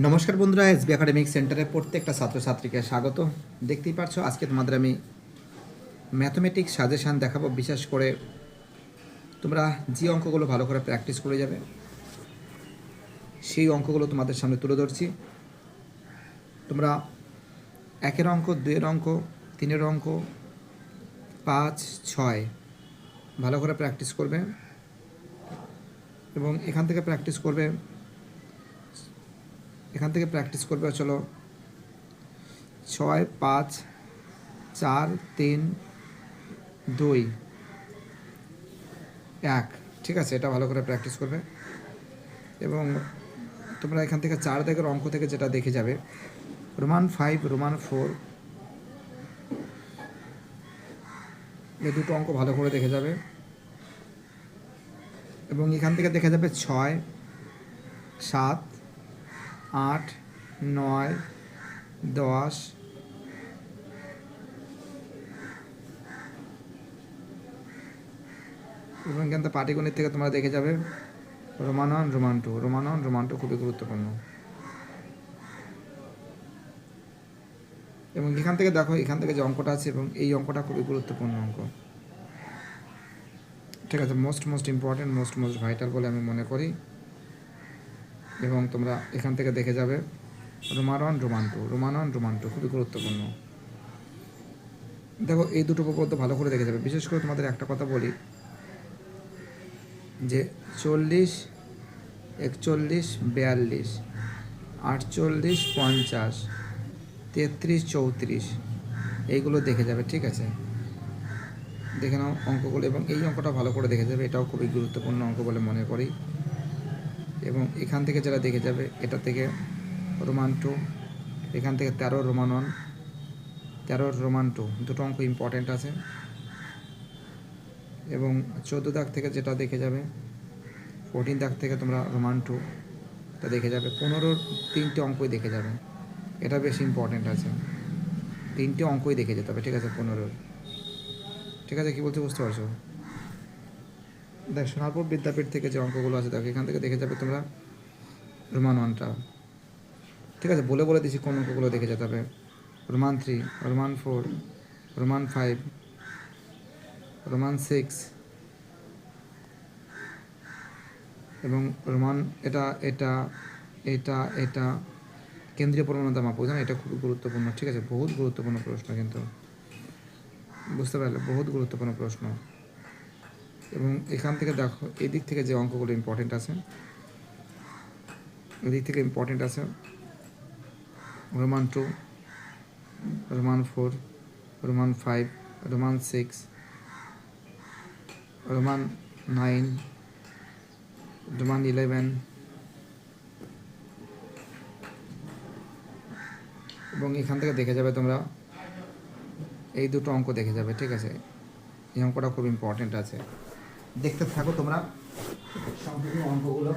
নমস্কার বন্ধুরা, SB academic সেন্টারে প্রত্যেকটা ছাত্রছাত্রীকে স্বাগত। দেখতেই পারছো আজকে তোমাদের আমি ম্যাথমেটিক্স সাজেশান দেখাবো। বিশেষ করে তোমরা যে অঙ্কগুলো ভালো করে প্র্যাকটিস করে যাবে সেই অঙ্কগুলো তোমাদের সামনে তুলে ধরছি। তোমরা 1-এর অঙ্ক, 2-এর অঙ্ক, 3-এর অঙ্ক, 5, 6 ভালো করে প্র্যাকটিস করবে এবং এখান থেকে প্র্যাকটিস করবে চলো 6, 5, 4, 3, 2, 1। ঠিক আছে, এটা ভালো করে প্র্যাকটিস করবে এবং তোমরা এখান থেকে 4 দাগের অঙ্ক থেকে যেটা দেখে যাবে রোমান 5, রোমান 4 এই দুটো অঙ্ক ভালো করে দেখে যাবে এবং এখান থেকে দেখে যাবে 6, 7, 8, 9, 10, এবং এখান থেকে পাটিগণিত থেকে তোমরা দেখে যাবে রোমান 1, রোমান 2 খুবই গুরুত্বপূর্ণ। এবং এখান থেকে দেখো, এখান থেকে যে অঙ্কটা আছে এবং এই অঙ্কটা খুবই গুরুত্বপূর্ণ অঙ্ক। ঠিক আছে, মোস্ট ইম্পর্টেন্ট, মোস্ট ভাইটাল বলে আমি মনে করি। এবং তোমরা এখান থেকে দেখে যাবে রোমান 1, রোমান 2 খুবই গুরুত্বপূর্ণ। দেখো এই দুটো উপপাদ্য ভালো করে দেখে যাবে। বিশেষ করে তোমাদের একটা কথা বলি যে 40, 41, 42, 48, 50, 33, 34 এইগুলো দেখে যাবে। ঠিক আছে, দেখে নাও অঙ্কগুলো এবং এই অঙ্কটা ভালো করে দেখে যাবে। এটাও খুবই গুরুত্বপূর্ণ অঙ্ক বলে মনে করি। এবং এখান থেকে যারা দেখে যাবে এটা থেকে রোমান 2, এখান থেকে 13 রোমান 1, 13 রোমান 2 দুটো অঙ্ক ইম্পর্টেন্ট আছে। এবং 14 দাগ থেকে যেটা দেখে যাবে 14 দাগ থেকে তোমরা রোমান 2 তা দেখে যাবে। 15 3টে অঙ্কই দেখে যাবে, এটা বেশ ইম্পর্টেন্ট আছে। 3টে অঙ্কই দেখে যেতে হবে। ঠিক আছে, 15। ঠিক আছে, কী বলতে বুঝতে পারছো? দেখ, সোনারপুর বিদ্যাপীঠ থেকে যে অঙ্কগুলো আছে দেখো এখান থেকে দেখে যাবে তোমরা রোমান 1টা। ঠিক আছে, বলে দিচ্ছি কোন অঙ্কগুলো দেখে যেতে হবে। রোমান 3, রোমান 4, রোমান 5, রোমান 6 এবং রোমান এটা এটা এটা এটা কেন্দ্রীয় প্রবণতা মাপ, বুঝলেন? এটা খুবই গুরুত্বপূর্ণ। ঠিক আছে, বহুত গুরুত্বপূর্ণ প্রশ্ন, কিন্তু বুঝতে পারলে বহুত গুরুত্বপূর্ণ প্রশ্ন। এবং এখান থেকে দেখো এই দিক থেকে যে অঙ্কগুলো ইম্পর্টেন্ট আছে, এদিক থেকে ইম্পর্টেন্ট আছে Roman 2, Roman 4, Roman 5, Roman 6, Roman 9, Roman 11 এবং এখান থেকে দেখে যাবে তোমরা এই দুটো অঙ্ক দেখে যাবে। ঠিক আছে, এই অঙ্কটা খুব ইম্পর্টেন্ট আছে, দেখতে থাকো তোমরা সম্পূর্ণ অঙ্কগুলো।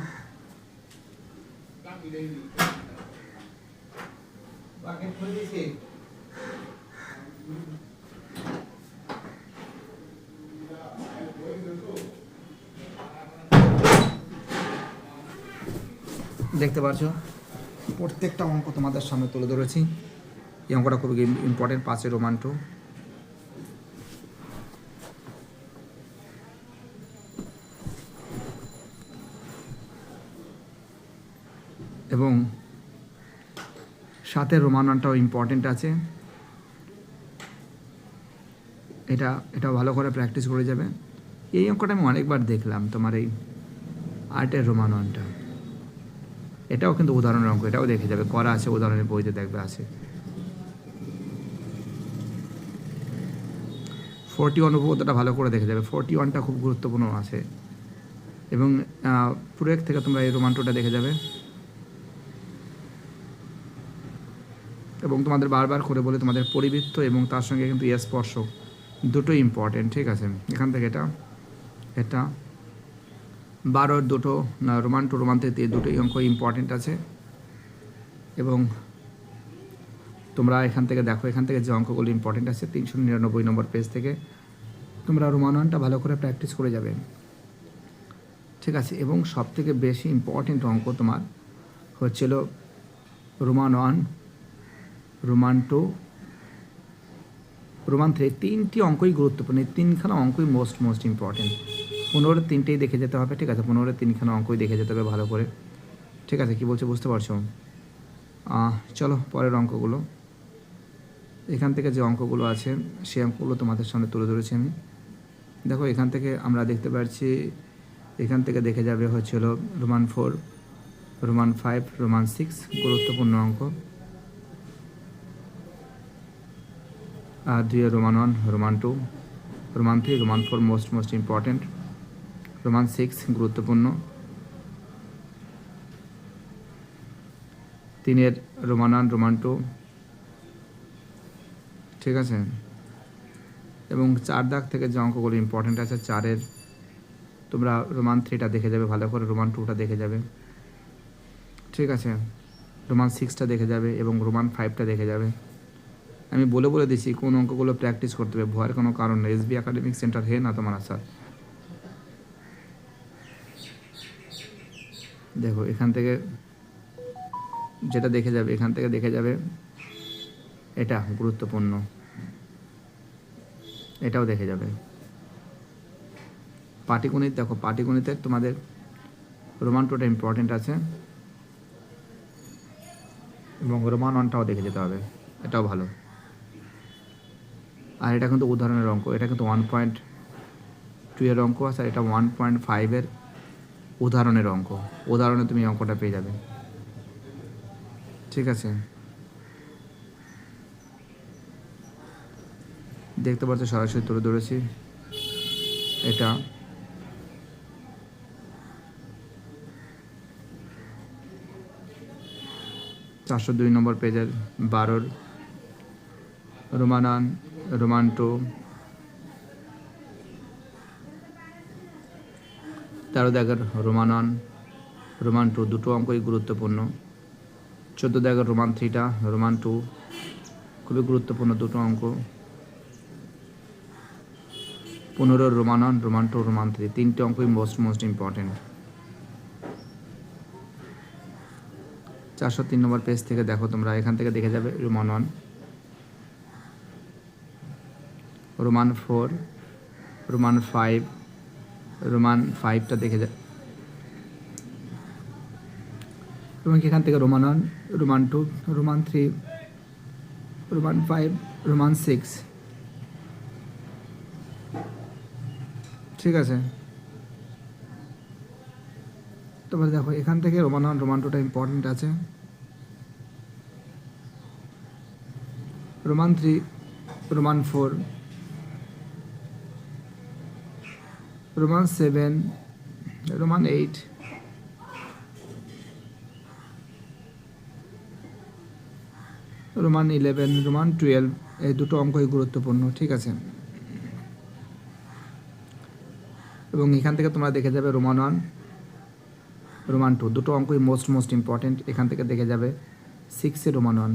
দেখতে পাচ্ছ প্রত্যেকটা অঙ্ক তোমাদের সামনে তুলে ধরেছি। এই অঙ্কটা খুবই ইম্পর্টেন্ট, 5 রোমান 2। এবং 7 রোমান 1টাও ইম্পর্টেন্ট আছে। এটা ভালো করে প্র্যাকটিস করে যাবে। এই অঙ্কটা আমি অনেকবার দেখলাম, তোমার এই 8 রোমান 1টা, এটাও কিন্তু উদাহরণের অঙ্ক, এটাও দেখে যাবে, করা আছে উদাহরণের বইতে, দেখবে আছে। 41 উপপাদ্যটা ভালো করে দেখে যাবে, 41টা খুব গুরুত্বপূর্ণ আছে। এবং প্রয়োগ থেকে তোমরা এই রোমান 2টা দেখে যাবে। এবং তোমাদের বারবার করে বলে তোমাদের পরিবৃত্ত এবং তার সঙ্গে কিন্তু স্পর্শক দুটো ইম্পর্টেন্ট। ঠিক আছে, এখান থেকে এটা 12 দুটো রোমান 2, রোমান 3 দুটোই অঙ্ক ইম্পর্টেন্ট আছে। এবং তোমরা এখান থেকে দেখো, এখান থেকে যে অঙ্কগুলো ইম্পর্টেন্ট আছে 399 নম্বর পেজ থেকে তোমরা রোমান 1টা ভালো করে প্র্যাকটিস করে যাবে। ঠিক আছে, এবং সবথেকে বেশি ইম্পর্টেন্ট অঙ্ক তোমার হচ্ছিল রোমান 1, রোমান 2, রোমান 3, তিনটি অঙ্কই গুরুত্বপূর্ণ। এই তিনখানা অঙ্কই মোস্ট ইম্পর্টেন্ট। 15 তিনটেই দেখে যেতে হবে, ঠিক আছে? 15 তিনখানা অঙ্কই দেখে যেতে হবে ভালো করে, ঠিক আছে? কী বলছে বুঝতে পারছো? চলো পরের অঙ্কগুলো। এখান থেকে যে অঙ্কগুলো আছে সেই অঙ্কগুলো তোমাদের সামনে তুলে ধরেছি আমি। দেখো এখান থেকে আমরা দেখতে পাচ্ছি, এখান থেকে দেখে যাবে হচ্ছিল রোমান 4, রোমান 5, রোমান 6 গুরুত্বপূর্ণ অঙ্ক। আর 2 Roman 1, Roman 2, Roman 3, Roman 4 most important, Roman 6 গুরুত্বপূর্ণ, 3 রোমান 1, রোমান 2, ঠিক আছে? এবং 4 দাগ থেকে যে অঙ্কগুলো ইম্পর্টেন্ট আছে, 4 তোমরা রোমান 3টা দেখে যাবে ভালো করে, রোমান 2টা দেখে যাবে, ঠিক আছে? রোমান 6টা দেখে যাবে এবং রোমান 5টা দেখে যাবে। আমি বলে দিচ্ছি কোন অঙ্কগুলো প্র্যাকটিস করতে হবে, ভয়ের কোনো কারণ নেই। এসবি একাডেমিক সেন্টার হে না তোমার আসার। দেখো এখান থেকে যেটা দেখে যাবে, এখান থেকে দেখে যাবে এটা গুরুত্বপূর্ণ, এটাও দেখে যাবে। পাটিগণিত দেখো, পাটিগণিতের তোমাদের রোমান 2টা ইম্পর্টেন্ট আছে এবং রোমান 1টাও দেখে যেতে হবে, এটাও ভালো। আর এটা কিন্তু উদাহরণের অঙ্ক, এটা কিন্তু 1.2 এর অঙ্ক আছে, আর এটা 1.5 এর উদাহরণের অঙ্ক। উদাহরণে তুমি অঙ্কটা পেয়ে যাবে, ঠিক আছে? দেখতে পাচ্ছ সরাসরি তুলে ধরেছি এটা। চারশো 2 নম্বর পেজের 12 রোমান 1, রোমান 2, 13 দাগের রোমান 1, রোমান 2 দুটো অঙ্কই গুরুত্বপূর্ণ। 14 দাগের রোমান 3টা, রোমান 2 খুবই গুরুত্বপূর্ণ দুটো অঙ্ক। 15 রোমান 1, রোমান 2, রোমান 3 তিনটে অঙ্কই মোস্ট ইম্পর্টেন্ট। 403 নম্বর পেজ থেকে দেখো তোমরা, এখান থেকে দেখে যাবে রোমান 1, রোমান 4, রোমান 5, রোমান 5টা দেখে যাবে এবং এখান থেকে Roman 1, Roman 2, Roman 3, Roman 5, Roman 6, ঠিক আছে? তারপরে দেখো এখান থেকে রোমান 1, রোমান 2টা ইম্পর্টেন্ট আছে, Roman 3, Roman 4, Roman 7, Roman 8, Roman 11, Roman 12 এই দুটো অঙ্কই গুরুত্বপূর্ণ, ঠিক আছে? এবং এখান থেকে তোমরা দেখে যাবে রোমান 1, রোমান 2 দুটো অঙ্কই মোস্ট ইম্পর্টেন্ট। এখান থেকে দেখে যাবে 6 রোমান 1,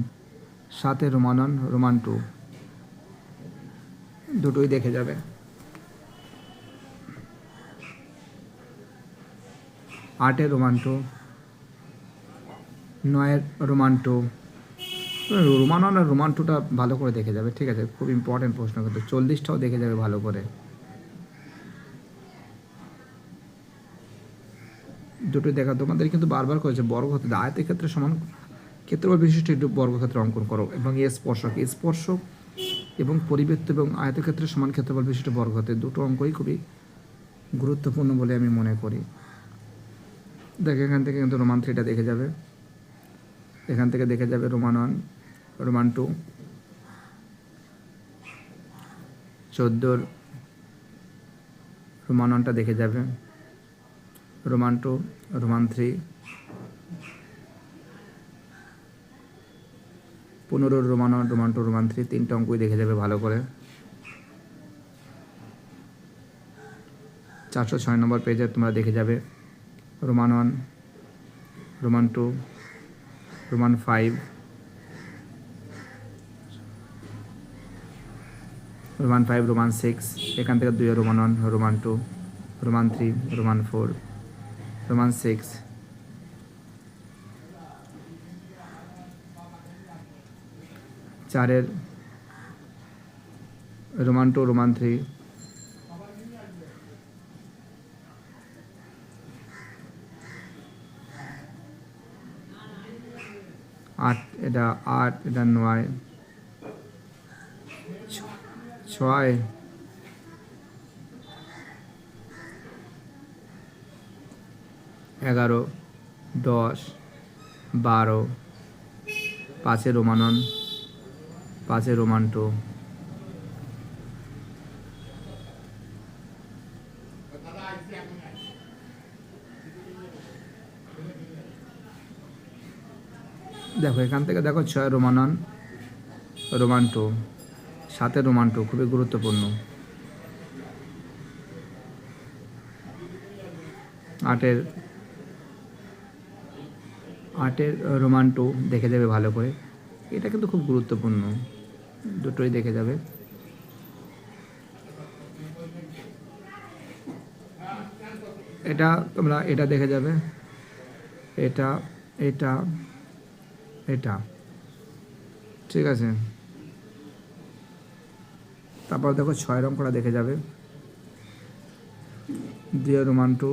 7 রোমান 1, রোমান 2 দুটোই দেখে যাবে। 8 রোমান 2, 9 রোমান 2, রোমান 1 আর রোমান 2টা ভালো করে দেখে যাবে, ঠিক আছে? খুব ইম্পর্টেন্ট প্রশ্ন, কিন্তু 40টাও দেখে যাবে ভালো করে। দুটো দেখা তোমাদের কিন্তু বারবার করেছে, বর্গক্ষেত্র আয়তের ক্ষেত্রে সমান ক্ষেত্রফল বিশিষ্ট একটু বর্গক্ষেত্র অঙ্কন করো এবং স্পর্শক এবং পরিবৃত্ত এবং আয়তক্ষেত্রের সমান ক্ষেত্রফল বিশিষ্ট বর্গক্ষেত্র দুটো অঙ্কই খুবই গুরুত্বপূর্ণ বলে আমি মনে করি। দেখ এখান থেকে কিন্তু রোমান 3টা দেখে যাবে, এখান থেকে দেখে যাবে রোমান 1, রোমান 2, 14 রোমান 1টা দেখে যাবে, Roman 2, Roman 3, 15 Roman 1, Roman 2, Roman 3 তিনটা অঙ্কই দেখে যাবে ভালো করে। 406 নম্বর পেজে তোমরা দেখে যাবে Roman 1, Roman 2, Roman 5, Roman 5, Roman 6 এখান থেকে 2 Roman 1, Roman 2, Roman 3, Roman 4, Roman 6, 4 Roman 2 Roman 3 8 এটা 8 এটা 9 6 11 10 12 5 রোমান 1 5 রোমান 2 দেখো এখান থেকে দেখো 6 রোমান 1 রোমান 2 7 রোমান 2 খুবই গুরুত্বপূর্ণ 8 রোমান 2 দেখে যাবে ভালো করে, এটা কিন্তু খুব গুরুত্বপূর্ণ, দুটোই দেখে যাবে। এটা তোমরা এটা দেখে যাবে, এটা এটা এটা ঠিক আছে। তারপর দেখো 6 অঙ্কটা দেখে যাবে, 2 রোমান 2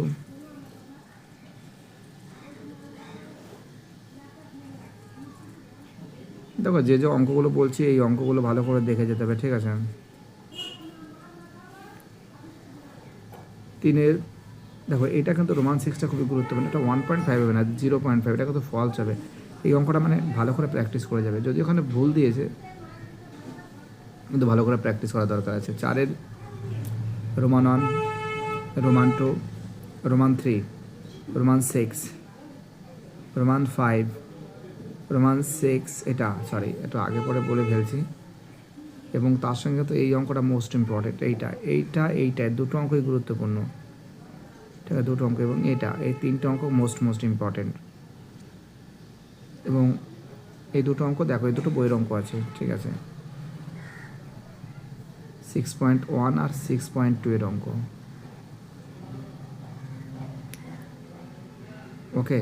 দেখো যে যে অঙ্কগুলো বলছি এই অঙ্কগুলো ভালো করে দেখে যেতে হবে, ঠিক আছে। 3 দেখো এটা কিন্তু রোমান 6টা খুবই গুরুত্বপূর্ণ, এটা 1.5 হবে না 0.5, এটা কিন্তু ফলস হবে। এই অঙ্কটা মানে ভালো করে প্র্যাকটিস করে যাবে, যদি ওখানে ভুল দিয়েছে কিন্তু ভালো করে প্র্যাকটিস করা দরকার আছে। 4 Roman 1 Roman 2 Roman 3 Roman 6 Roman 5 Roman 6 এটা সরি একটু আগে পরে বলে ফেলছি। এবং তার সঙ্গে তো এই অঙ্কটা মোস্ট ইম্পর্টেন্ট, এইটা দুটো অঙ্কই গুরুত্বপূর্ণ, ঠিক আছে, দুটো অঙ্ক। এবং এই 3টে অঙ্ক মোস্ট ইম্পর্টেন্ট। এবং এই দুটো অঙ্ক দেখো, এই দুটো বইয়ের অঙ্ক আছে, ঠিক আছে, 6.1 আর 6.2 এর অঙ্ক, ওকে।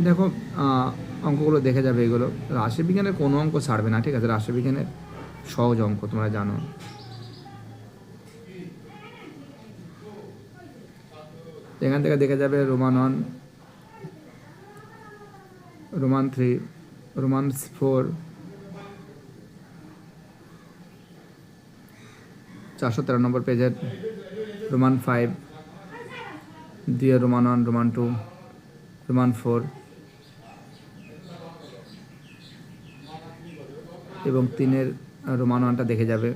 দেখো অঙ্কগুলো দেখে যাবে, এগুলো রাশিবিজ্ঞানের কোনো অঙ্ক ছাড়বে না, ঠিক আছে, রাশিবিজ্ঞানের সহজ অঙ্ক তোমরা জানো। এখান থেকে দেখে যাবে রোমান 1 রোমান 3 রোমান 4 413 নম্বর পেজের রোমান 5 2 রোমান 1 রোমান 2 রোমান 4 এবং 3 রোমান 1টা দেখে যাবে।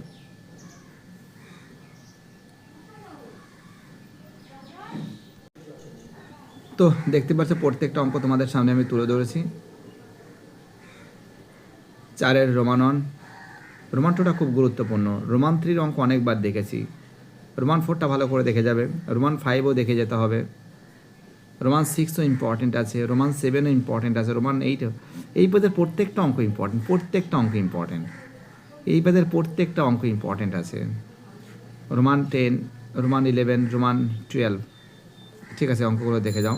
তো দেখতে পাচ্ছ প্রত্যেকটা অঙ্ক তোমাদের সামনে আমি তুলে ধরেছি। 4 রোমান 1 রোমান 2টা খুব গুরুত্বপূর্ণ, রোমান 3 অঙ্ক অনেকবার দেখেছি, রোমান 4টা ভালো করে দেখে যাবে, রোমান 5ও দেখে যেতে হবে, রোমান 6ও ইম্পর্টেন্ট আছে, রোমান 7ও ইম্পর্টেন্ট আছে, রোমান 8ও। এই পদের প্রত্যেকটা অঙ্ক ইম্পর্টেন্ট, এই পদের প্রত্যেকটা অঙ্ক ইম্পর্টেন্ট আছে। রোমান 10 রোমান 11 রোমান 12, ঠিক আছে, অঙ্কগুলো দেখে যাও।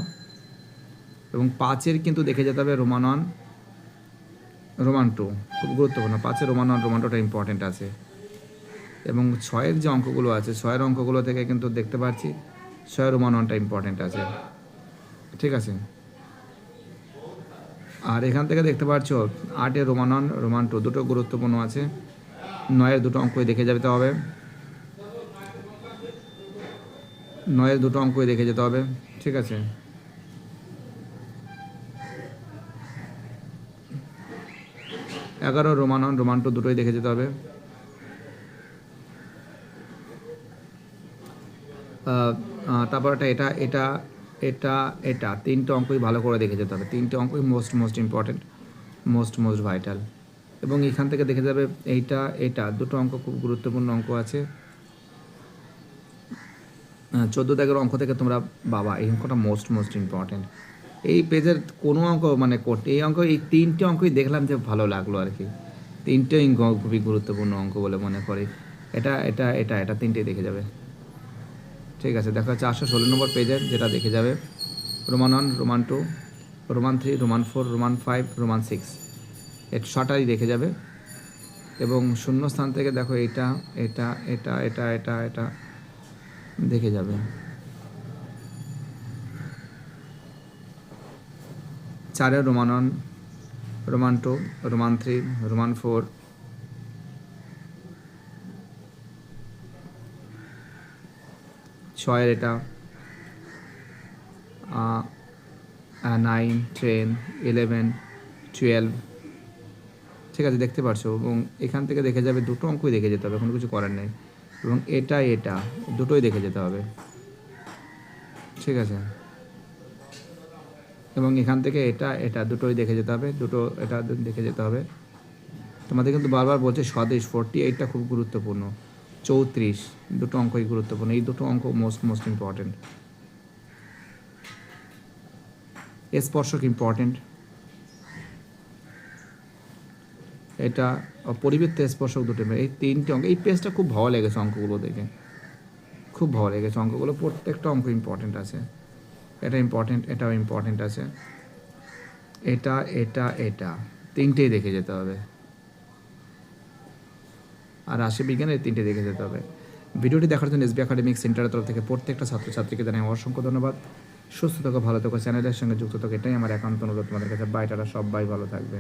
এবং 5 কিন্তু দেখে যেতে হবে রোমান 1 রোমান 2 খুব গুরুত্বপূর্ণ, 5 রোমান 1 রোমান 2টা ইম্পর্টেন্ট আছে। এবং 6 যে অঙ্কগুলো আছে 6 অঙ্কগুলো থেকে কিন্তু দেখতে পাচ্ছি 6 রোমান 1টা ইম্পর্টেন্ট আছে, ঠিক আছে। আর এখান থেকে দেখতে পাচ্ছ 8 রোমান 1 রোমান 2 দুটো গুরুত্বপূর্ণ আছে, 9 দুটো অঙ্কই দেখে যেতে হবে, 9 দুটো অঙ্কই দেখে যেতে হবে, ঠিক আছে। এগারো রোমান 1 রোমান 2 দুটোই দেখে যেতে হবে। তারপর এটা এটা এটা এটা 3টে অঙ্কই ভালো করে দেখে যেতে হবে, 3টে অঙ্কই মোস্ট ইম্পর্টেন্ট, মোস্ট ভাইটাল। এবং এখান থেকে দেখে যাবে এটা দুটো অঙ্ক খুব গুরুত্বপূর্ণ অঙ্ক আছে। 14 দাগের অঙ্ক থেকে তোমরা বাবা এই অঙ্কটা মোস্ট ইম্পর্টেন্ট। এই পেজের কোনো অঙ্ক মানে করতে এই অঙ্ক এই 3টে অঙ্কই দেখলাম যে ভালো লাগলো আর কি, 3টে অঙ্ক খুবই গুরুত্বপূর্ণ অঙ্ক বলে মনে করি। এটা 3টেই দেখে যাবে, ঠিক আছে। দেখা যাচ্ছে 816 নম্বর পেজের যেটা দেখে যাবে Roman 1 Roman 2 Roman 3 Roman 4 Roman 5 Roman 6 একটু শর্টাই দেখে যাবে। এবং শূন্যস্থান থেকে দেখো এটা এটা এটা এটা এটা এটা দেখে যাবে। চারে রোমান 1, রোমান 2, রোমান 3, রোমান 4, ছয়ের এটা 9, 10, 11, 12, ঠিক আছে দেখতে পারছো। এবং এখান থেকে দেখে যাবে দুটো অঙ্কই দেখে যেতে হবে, কোনো কিছু করার নেই। এবং এটা এটা দুটোই দেখে যেতে হবে, ঠিক আছে। এবং এখান থেকে এটা এটা দুটোই দেখে যেতে হবে, দুটো এটা দেখে যেতে হবে। তোমাদের কিন্তু বারবার বলছে স্বদেশ 48টা খুব গুরুত্বপূর্ণ, 34 দুটো অঙ্কই গুরুত্বপূর্ণ, এই দুটো অঙ্ক মোস্ট ইম্পর্টেন্ট। স্পর্শক ইম্পর্টেন্ট, এটা পরিবৃত্ত স্পর্শক দুটো, এই তিনটে অঙ্ক। এই পেজটা খুব ভালো লেগেছে অঙ্কগুলো দেখে, খুব ভালো লেগেছে অঙ্কগুলো, প্রত্যেকটা অঙ্ক ইম্পর্টেন্ট আছে। এটা ইম্পর্টেন্ট, এটাও ইম্পর্টেন্ট আছে, এটা এটা এটা তিনটেই দেখে যেতে হবে। আর রাশিবিজ্ঞানের এই তিনটে দেখে যেতে হবে। ভিডিওটি দেখার জন্য এসবি একাডেমিক সেন্টারের তরফ থেকে প্রত্যেকটা ছাত্রছাত্রীকে জানাই অসংখ্য ধন্যবাদ। সুস্থ থাকো, ভালো থাকো, চ্যানেলের সঙ্গে যুক্ত থাকো, এটাই আমার একান্ত অনুরোধ তোমাদের কাছে। বাই, টাটা, সবাই ভালো থাকবে।